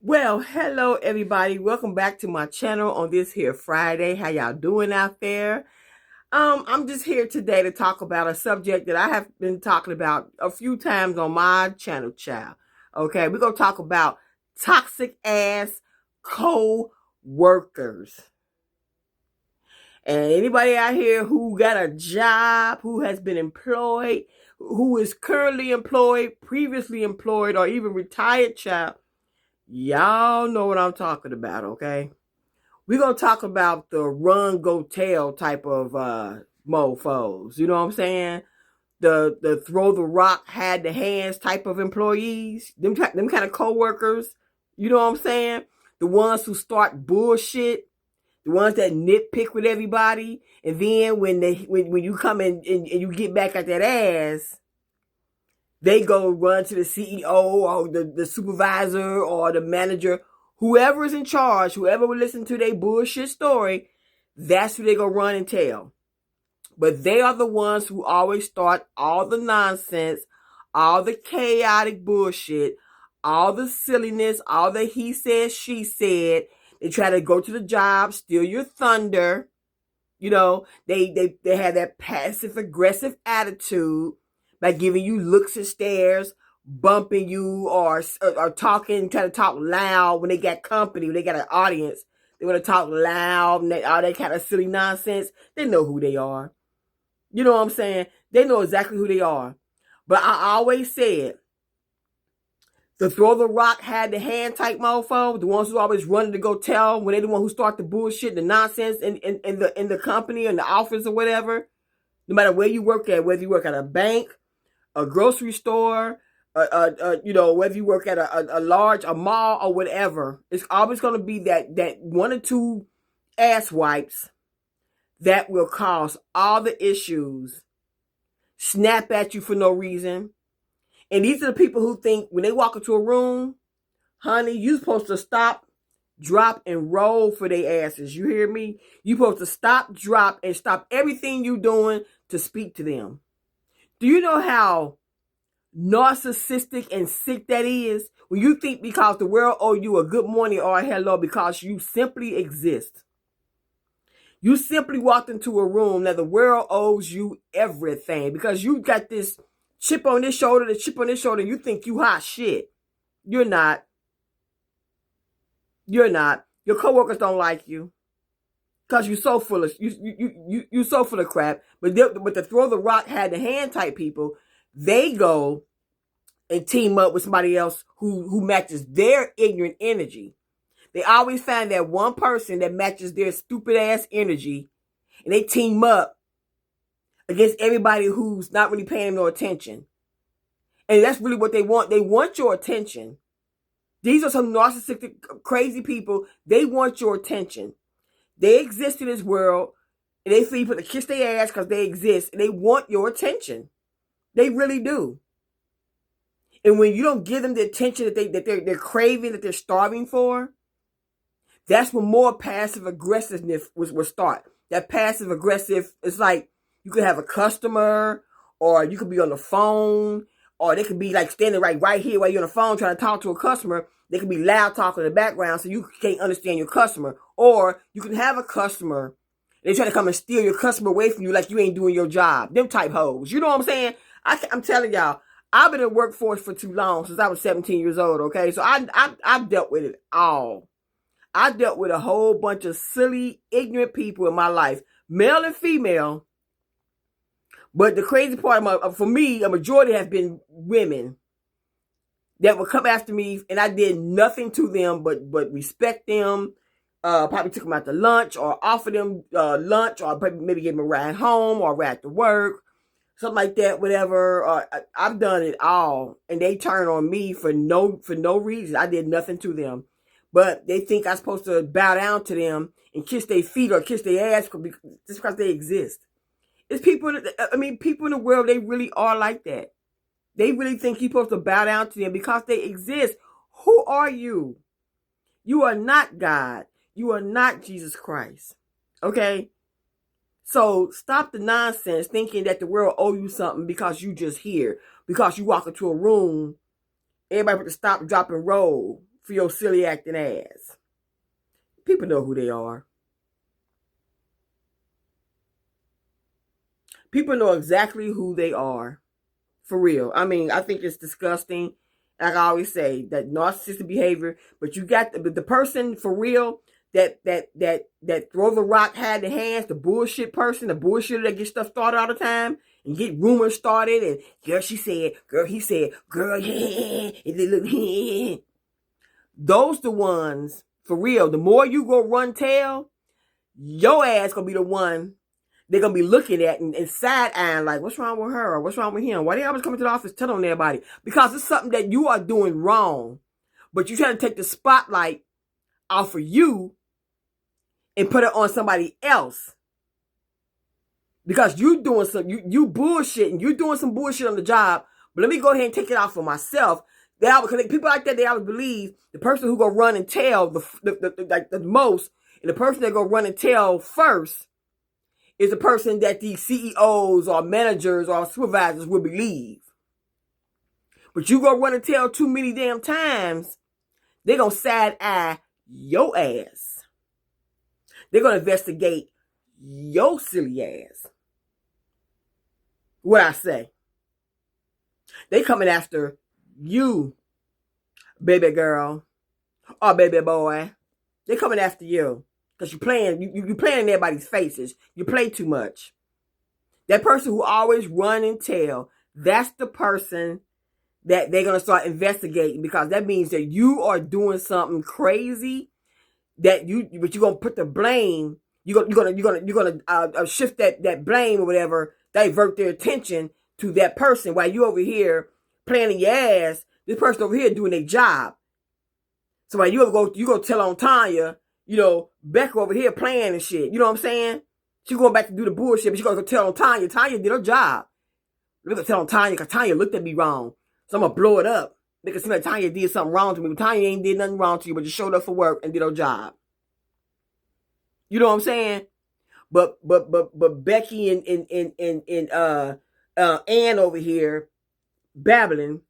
Well, hello everybody. Welcome back to my channel on this here Friday. How y'all doing out there? I'm just here today to talk about a subject that I have been talking about a few times on my channel, child. Okay, we're gonna talk about toxic ass co-workers. And anybody out here who got a job, who has been employed, who is currently employed, previously employed, or even retired, child, y'all know what I'm talking about, okay? We're going to talk about the run, go tell type of mofos. You know what I'm saying? The throw the rock, hide the hands type of employees. Them kind of co-workers. You know what I'm saying? The ones who start bullshit. The ones that nitpick with everybody. And then when you come in and you get back at that ass, they go run to the CEO or the supervisor or the manager, whoever is in charge, whoever will listen to their bullshit story, that's who they go run and tell. But they are the ones who always start all the nonsense, all the chaotic bullshit, all the silliness, all the he said, she said. They try to go to the job, steal your thunder. You know, they have that passive aggressive attitude by giving you looks and stares, bumping you, or talking, trying to talk loud when they got company, when they got an audience. They want to talk loud and all that kind of silly nonsense. They know who they are. You know what I'm saying? They know exactly who they are. But I always said, the throw the rock, hide the hand type mofo, the ones who always running to go tell when they the one who start the bullshit, the nonsense in the company, in the office or whatever. No matter where you work at, whether you work at a bank, a grocery store, whether you work at a mall or whatever, it's always going to be that one or two ass wipes that will cause all the issues, snap at you for no reason. And these are the people who think when they walk into a room, honey, you're supposed to stop, drop, and roll for their asses. You hear me? You're supposed to stop, drop, and stop everything you're doing to speak to them. Do you know how narcissistic and sick that is? When you think because the world owes you a good morning or a hello because you simply exist. You simply walked into a room that the world owes you everything because you got this chip on this shoulder, the chip on this shoulder, and you think you hot shit. You're not. You're not. Your coworkers don't like you because you're so full of you so full of crap. But the throw the rock, hide the hand type people, they go and team up with somebody else who matches their ignorant energy. They always find that one person that matches their stupid ass energy, and they team up against everybody who's not really paying them no attention. And that's really what they want. They want your attention. These are some narcissistic, crazy people. They want your attention. They exist in this world, and they feel you put to kiss their ass because they exist, and they want your attention. They really do. And when you don't give them the attention that they're craving, that they're starving for, that's when more passive aggressiveness will start. That passive aggressive, it's like you could have a customer, or you could be on the phone, or they could be like standing right here while you're on the phone trying to talk to a customer. They could be loud talking in the background so you can't understand your customer. Or you can have a customer, they try to come and steal your customer away from you like you ain't doing your job. Them type hoes. You know what I'm saying? I'm telling y'all, I've been in the workforce for too long, since I was 17 years old, okay? So I've dealt with it all. I dealt with a whole bunch of silly, ignorant people in my life, male and female. But the crazy part, for me, a majority has been women that would come after me, and I did nothing to them but respect them. Probably took them out to lunch, or offered them lunch, or maybe gave them a ride home or a ride to work, something like that. Whatever. I've done it all, and they turn on me for no reason. I did nothing to them, but they think I'm supposed to bow down to them and kiss their feet or kiss their ass just because they exist. It's people. People in the world, they really are like that. They really think you're supposed to bow down to them because they exist. Who are you? You are not God. You are not Jesus Christ. Okay? So stop the nonsense thinking that the world owe you something because you just here. Because you walk into a room, everybody put the stop, drop, and roll for your silly acting ass. People know who they are. People know exactly who they are. For real. I mean, I think it's disgusting. Like I always say, that narcissistic behavior. But you got the person for real that throw the rock, hide the hands, the bullshit person, the bullshitter that gets stuff started all the time and get rumors started. And girl, she said, girl, he said, girl, yeah. Those the ones, for real, the more you go run tell, your ass gonna be the one they're gonna be looking at and side-eyeing like, what's wrong with her or what's wrong with him? Why they always coming to the office telling everybody? Because it's something that you are doing wrong, but you try to take the spotlight off of you and put it on somebody else. Because you doing some you bullshitting, you doing some bullshit on the job, but let me go ahead and take it off for myself. Because people like that, they always believe the person who go run and tell the most, and the person that go run and tell first is the person that the CEOs or managers or supervisors will believe. But you go run and tell too many damn times, they're going to side-eye your ass. They're going to investigate your silly ass. What I say? They coming after you, baby girl or baby boy. They coming after you. Because you're playing in everybody's faces. You play too much. That person who always run and tell, that's the person that they're going to start investigating, because that means that you are doing something crazy but you're going to put the blame, you're going to shift that blame or whatever, divert their attention to that person while you over here playing your ass, this person over here doing their job. So while you go tell on Tanya, Becca over here playing and shit. You know what I'm saying? She going back to do the bullshit, but she going to tell on Tanya. Tanya did her job. We're going to tell on Tanya because Tanya looked at me wrong. So I'm going to blow it up. Make it seem like Tanya did something wrong to me. But Tanya ain't did nothing wrong to you, but just showed up for work and did her job. You know what I'm saying? But Becky and Ann over here babbling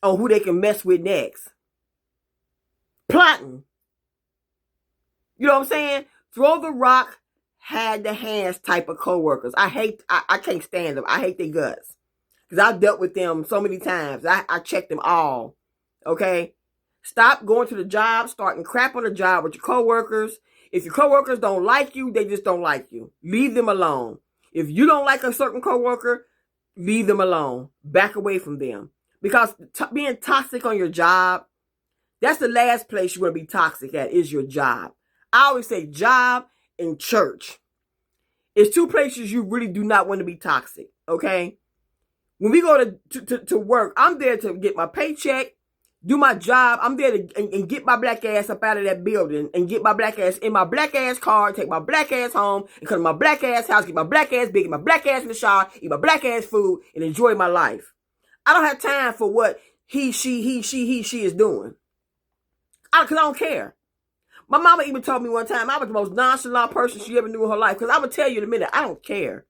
on who they can mess with next. Plotting. You know what I'm saying? Throw the rock, hide the hands type of coworkers. I can't stand them. I hate their guts. Because I've dealt with them so many times. I checked them all. Okay? Stop going to the job, starting crap on the job with your coworkers. If your coworkers don't like you, they just don't like you. Leave them alone. If you don't like a certain coworker, leave them alone. Back away from them. Because being toxic on your job, that's the last place you want to be toxic at, is your job. I always say job and church. It's two places you really do not want to be toxic, okay? When we go to work, I'm there to get my paycheck, do my job. I'm there to and get my black ass up out of that building and get my black ass in my black ass car, take my black ass home, and come to my black ass house, get my black ass big, get my black ass in the shower, eat my black ass food, and enjoy my life. I don't have time for what he, she is doing. Because I don't care. My mama even told me one time I was the most nonchalant person she ever knew in her life. Because I would tell you in a minute, I don't care.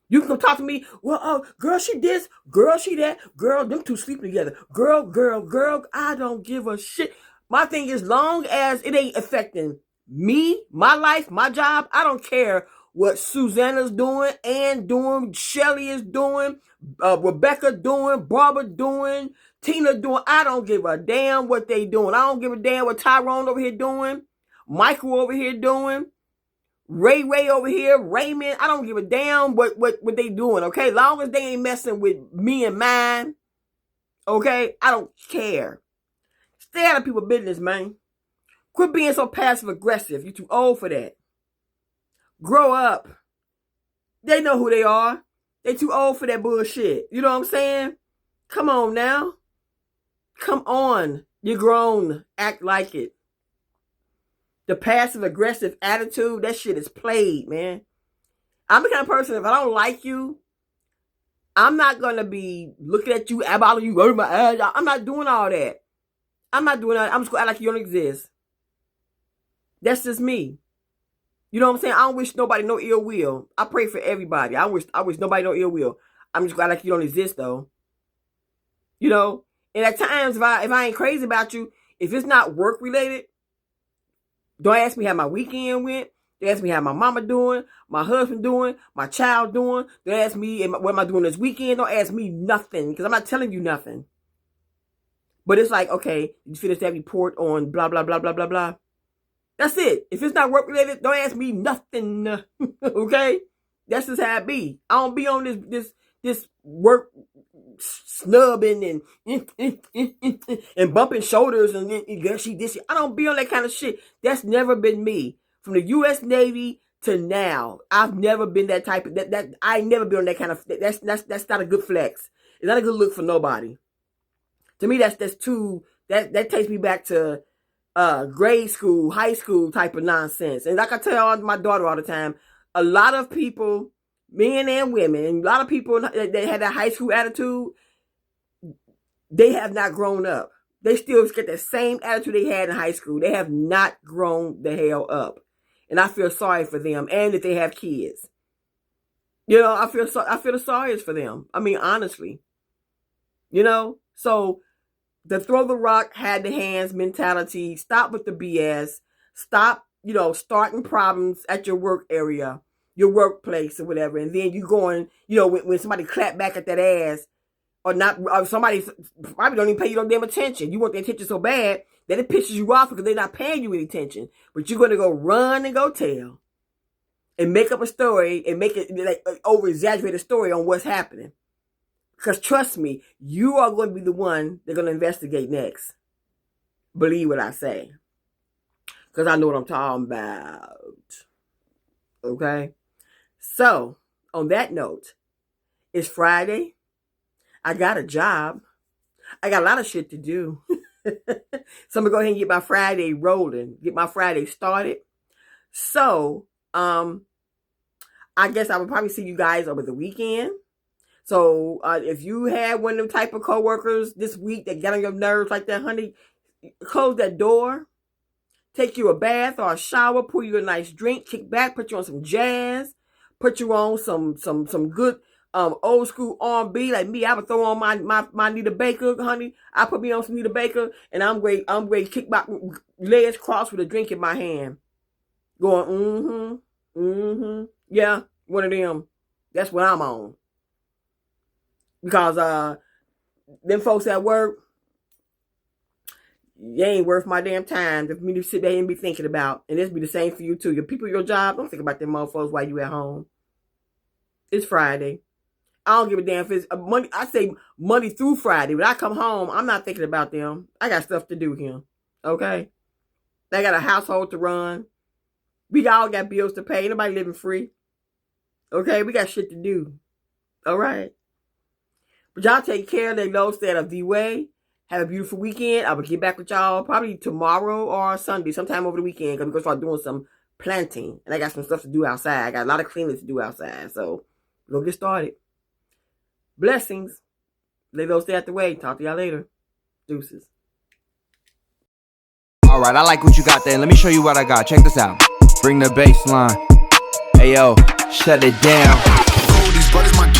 You can come talk to me. Well, girl, she this. Girl, she that. Girl, them two sleeping together. Girl, I don't give a shit. My thing is, long as it ain't affecting me, my life, my job, I don't care what Susanna's doing, Ann doing, Shelly is doing, Rebecca doing, Barbara doing, Tina doing. I don't give a damn what they doing. I don't give a damn what Tyrone over here doing, Michael over here doing, Ray over here, Raymond. I don't give a damn what they doing, okay? Long as they ain't messing with me and mine, okay? I don't care. Stay out of people's business, man. Quit being so passive aggressive. You're too old for that. Grow up. They know who they are. They too old for that bullshit. You know what I'm saying? Come on now. Come on. You're grown. Act like it. The passive-aggressive attitude, that shit is played, man. I'm the kind of person, if I don't like you, I'm not going to be looking at you, eyeballing you, rubbing my eyes. I'm not doing all that. I'm not doing that. I'm just going to act like you don't exist. That's just me. You know what I'm saying? I don't wish nobody no ill will. I pray for everybody. I wish nobody no ill will. I'm just glad like you don't exist, though. You know? And at times, if I ain't crazy about you, If it's not work related, don't ask me how my weekend went. Don't ask me how my mama doing, my husband doing, my child doing. Don't ask me what am I doing this weekend. Don't ask me nothing because I'm not telling you nothing. But it's like, okay, you finish that report on blah, blah, blah, blah, blah, blah. That's it. If it's not work related, don't ask me nothing. Okay? That's just how it be. I don't be on this work snubbing and bumping shoulders and she this. I don't be on that kind of shit. That's never been me. From the U.S. Navy to now, I've never been that type of that. I ain't never been on that kind of. That's not a good flex. It's not a good look for nobody. To me, that's too. That takes me back to grade school, high school type of nonsense. And like I tell my daughter all the time, a lot of people, men and women, and a lot of people that had that high school attitude, they have not grown up. They still get the same attitude they had in high school. They have not grown the hell up. And I feel sorry for them. And if they have kids. You know, I feel the sorriest for them. I mean, honestly. You know? So, the throw the rock, had the hands mentality. Stop with the BS. Stop, starting problems at your work area, your workplace or whatever. And then you going, when somebody clap back at that ass, or somebody probably don't even pay you no damn attention. You want their attention so bad that it pisses you off because they're not paying you any attention. But you're going to go run and go tell and make up a story and make it like over-exaggerate a story on what's happening. Because trust me, you are going to be the one they're going to investigate next. Believe what I say. Because I know what I'm talking about. Okay? So, on that note, it's Friday. I got a job. I got a lot of shit to do. So I'm going to go ahead and get my Friday rolling. Get my Friday started. So, I guess I will probably see you guys over the weekend. So, if you had one of them type of coworkers this week that got on your nerves like that, honey, close that door. Take you a bath or a shower. Pour you a nice drink. Kick back. Put you on some jazz. Put you on some good old school R&B like me. I would throw on my Nita Baker, honey. I put me on some Nita Baker, and I'm great. Kick back, legs crossed with a drink in my hand, going yeah, one of them. That's what I'm on. Because them folks at work, you ain't worth my damn time for me to sit there and be thinking about. And this be the same for you too. Your people, your job, don't think about them motherfuckers while you at home. It's Friday. I don't give a damn if it's Monday. I say Monday through Friday. When I come home, I'm not thinking about them. I got stuff to do here. Okay? I got a household to run. We all got bills to pay. Nobody living free. Okay? We got shit to do. All right? But y'all take care of the low state of the way. Have a beautiful weekend. I will get back with y'all probably tomorrow or Sunday, sometime over the weekend, because we're going to start doing some planting. And I got some stuff to do outside. I got a lot of cleaning to do outside. So, we're going to get started. Blessings. Lay those stay out the way. Talk to y'all later. Deuces. All right, I like what you got there. Let me show you what I got. Check this out. Bring the bass line. Hey, yo, shut it down. These brothers, my